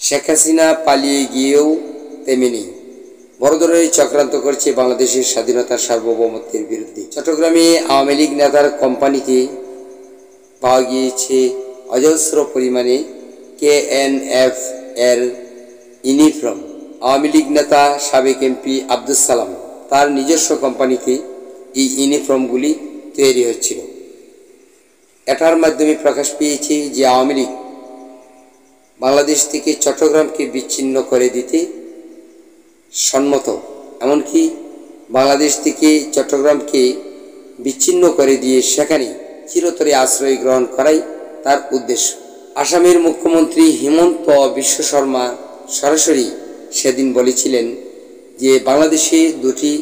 শেখ হাসিনা পালিয়ে গিয়েও তেমনি বড় ধরনের চক্রান্ত করছে বাংলাদেশের স্বাধীনতার সার্বভৌমত্বের বিরুদ্ধে। চট্টগ্রামে আওয়ামী লীগ নেতার কোম্পানিতে পাওয়া গিয়েছে অজস্র পরিমাণে KNF এর ইউনিফর্ম। আওয়ামী লীগ নেতা সাবেক এমপি আব্দুস সালাম তার নিজস্ব কোম্পানিতে এই ইউনিফর্মগুলি তৈরি হচ্ছিল। এটার মাধ্যমে প্রকাশ পেয়েছে যে আওয়ামী লীগ বাংলাদেশ থেকে চট্টগ্রামকে বিচ্ছিন্ন করে দিতে সম্মত, এমনকি বাংলাদেশ থেকে চট্টগ্রামকে বিচ্ছিন্ন করে দিয়ে সেখানে চিরতরে আশ্রয় গ্রহণ করাই তার উদ্দেশ্য। আসামের মুখ্যমন্ত্রী হিমন্ত বিশ্ব শর্মা সরাসরি সেদিন বলেছিলেন যে বাংলাদেশে দুটি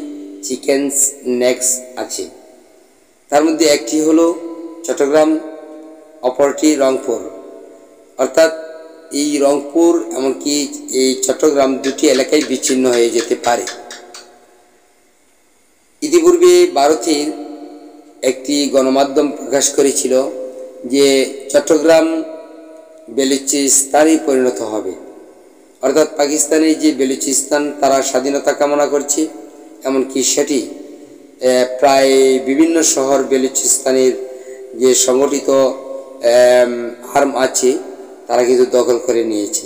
চিকেনস নেক্স আছে, তার মধ্যে একটি হলো চট্টগ্রাম, অপরটি রংপুর। অর্থাৎ এই রংপুর এমনকি এই চট্টগ্রাম দুটি এলাকায় বিচ্ছিন্ন হয়ে যেতে পারে। ইতিপূর্বে ভারতের একটি গণমাধ্যম প্রকাশ করেছিল যে চট্টগ্রাম বেলুচিস্তানে পরিণত হবে, অর্থাৎ পাকিস্তানের যে বেলুচিস্তান তারা স্বাধীনতা কামনা করছে, এমনকি সেটি প্রায় বিভিন্ন শহর বেলুচিস্তানের যে সংগঠিত আর্ম আছে তারা কিন্তু দখল করে নিয়েছে।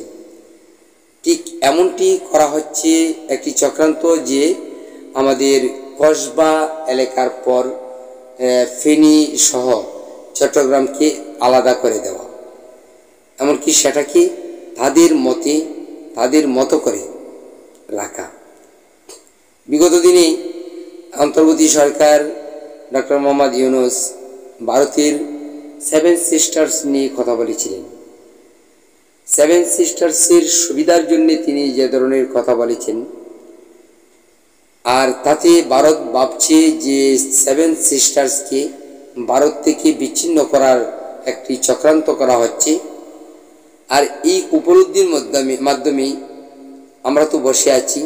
ঠিক এমনটি করা হচ্ছে একটি চক্রান্ত যে আমাদের কসবা এলাকার পর ফেনী সহ চট্টগ্রামকে আলাদা করে দেওয়া, এমনকি সেটাকে তাদের মতো করে রাখা। বিগত দিনে অন্তর্বর্তী সরকার ডক্টর মোহাম্মদ ইউনূস ভারতের 7 সিস্টার্স নিয়ে কথা বলেছিলেন। 7 সিস্টার্সের সুবিধার জন্য তিনি যে ধরনের কথা বলেছেন, আর তাতে ভারত ভাবছে যে 7 সিস্টার্সকে ভারত থেকে বিচ্ছিন্ন করার একটি চক্রান্ত করা হচ্ছে। আর এই উপলব্ধির মাধ্যমে আমরা তো বসে আছি,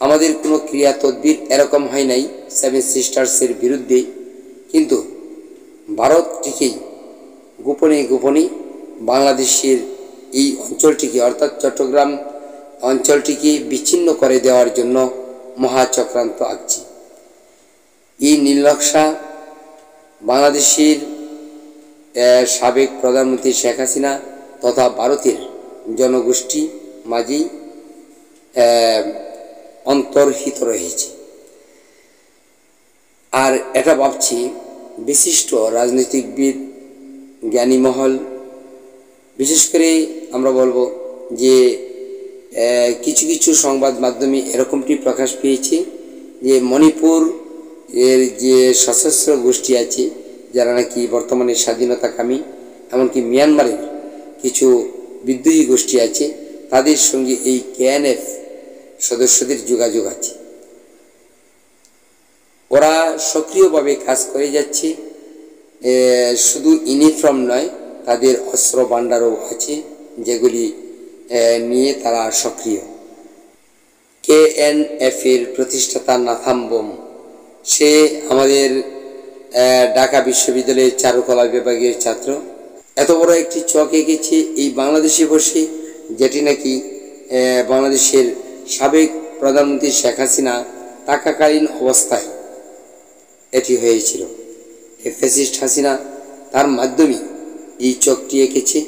আমাদের কোনো ক্রিয়া তদবির এরকম হয় নাই 7 সিস্টার্সের বিরুদ্ধে, কিন্তু ভারত ঠিকই গোপনে গোপনে বাংলাদেশের এই অঞ্চলটিকে অর্থাৎ চট্টগ্রাম অঞ্চলটিকে বিচ্ছিন্ন করে দেওয়ার জন্য মহা চক্রান্ত আঁকছে। এই নীলনকশা বাংলাদেশের সাবেক প্রধানমন্ত্রী শেখ হাসিনা তথা ভারতের জনগোষ্ঠী মাঝেই অন্তর্হিত রয়েছে। আর এটা ভাবছি বিশিষ্ট রাজনীতিবিদ, জ্ঞানী মহল, বিশেষ করে আমরা বলবো যে কিছু কিছু সংবাদ মাধ্যমে এরকমটি প্রকাশ পেয়েছে যে মণিপুর এর যে সশস্ত্র গোষ্ঠী আছে যারা নাকি বর্তমানে স্বাধীনতাকামী, এমনকি মিয়ানমারের কিছু বিদ্রোহী গোষ্ঠী আছে, তাদের সঙ্গে এই KNF সদস্যদের যোগাযোগ আছে। ওরা সক্রিয়ভাবে কাজ করে যাচ্ছে, শুধু ইউনিফর্ম নয়, তাদের অস্ত্র ভাণ্ডারও আছে যেগুলি নিয়ে তারা সক্রিয়। KNF এর প্রতিষ্ঠাতা নাথাম বোম, সে আমাদের ঢাকা বিশ্ববিদ্যালয়ের চারুকলা বিভাগের ছাত্র। এত বড় একটি চক এঁকেছে এই বাংলাদেশে বসে, যেটি নাকি বাংলাদেশের সাবেক প্রধানমন্ত্রী শেখ হাসিনা থাকাকালীন অবস্থায় এটি হয়েছিল। ফ্যাসিস্ট হাসিনা তার মাধ্যমে এই চকটি এঁকেছে,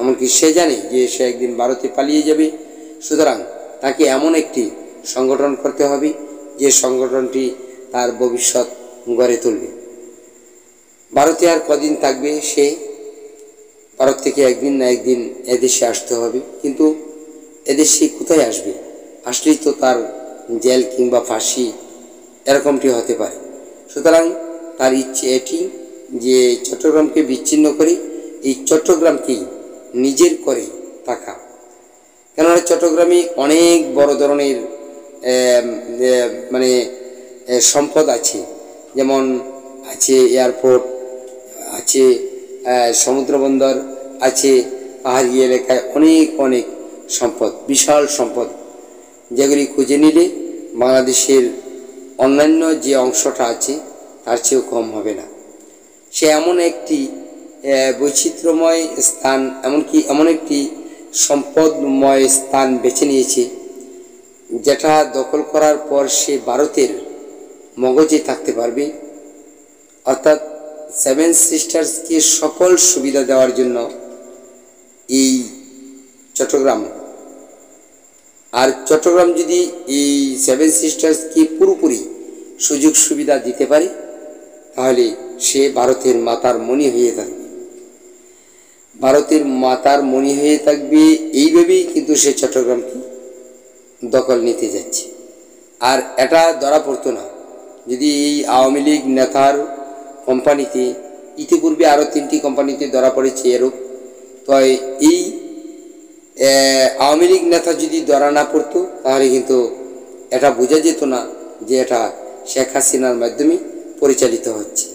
এমনকি সে জানে যে সে একদিন ভারতে পালিয়ে যাবে, সুতরাং তাকে এমন একটি সংগঠন করতে হবে যে সংগঠনটি তার ভবিষ্যৎ গড়ে তুলবে। ভারতে আর কদিন থাকবে সে, ভারত থেকে একদিন না একদিন এদেশে আসতে হবে, কিন্তু এদেশে কোথায় আসবে? আসলেই তো তার জেল কিংবা ফাঁসি এরকমটি হতে পারে। সুতরাং তার ইচ্ছে এটি যে চট্টগ্রামকে বিচ্ছিন্ন করে এই চট্টগ্রামকেই নিজের করে থাকা। কেননা চট্টগ্রামে অনেক বড় ধরনের মানে সম্পদ আছে, যেমন আছে এয়ারপোর্ট, আছে সমুদ্র বন্দর, আছে পাহাড়ি এলাকায় অনেক অনেক সম্পদ, বিশাল সম্পদ, যেগুলি খুঁজে নিলে বাংলাদেশের অন্যান্য যে অংশটা আছে তার চেয়েও কম হবে না। সে এমন একটি বৈচিত্র্যময় স্থান, এমনকি এমন একটি সম্পদময় স্থান বেছে নিয়েছে, যেটা দখল করার পর সে ভারতের মগজে থাকতে পারবে। অর্থাৎ সেভেন সিস্টার্সকে সকল সুবিধা দেওয়ার জন্য এই চট্টগ্রাম, আর চট্টগ্রাম যদি এই সেভেন সিস্টার্সকে পুরোপুরি সুযোগ সুবিধা দিতে পারে, তাহলে সে ভারতের মাতার মণি হয়ে থাকবে। ভারতের মাতার মণি হয়ে থাকবে, এইভাবেই কিন্তু সে চট্টগ্রামকে দখল নিতে যাচ্ছে। আর এটা ধরা পড়তো না যদি এই আওয়ামী লীগ নেতার কোম্পানিতে, ইতিপূর্বে আরও 3টি কোম্পানিতে ধরা পড়েছে এরূপ, তো এই আওয়ামী লীগ নেতা যদি ধরা না পড়তো, তাহলে কিন্তু এটা বোঝা যেত না যে এটা শেখ হাসিনার মাধ্যমে পরিচালিত হচ্ছে।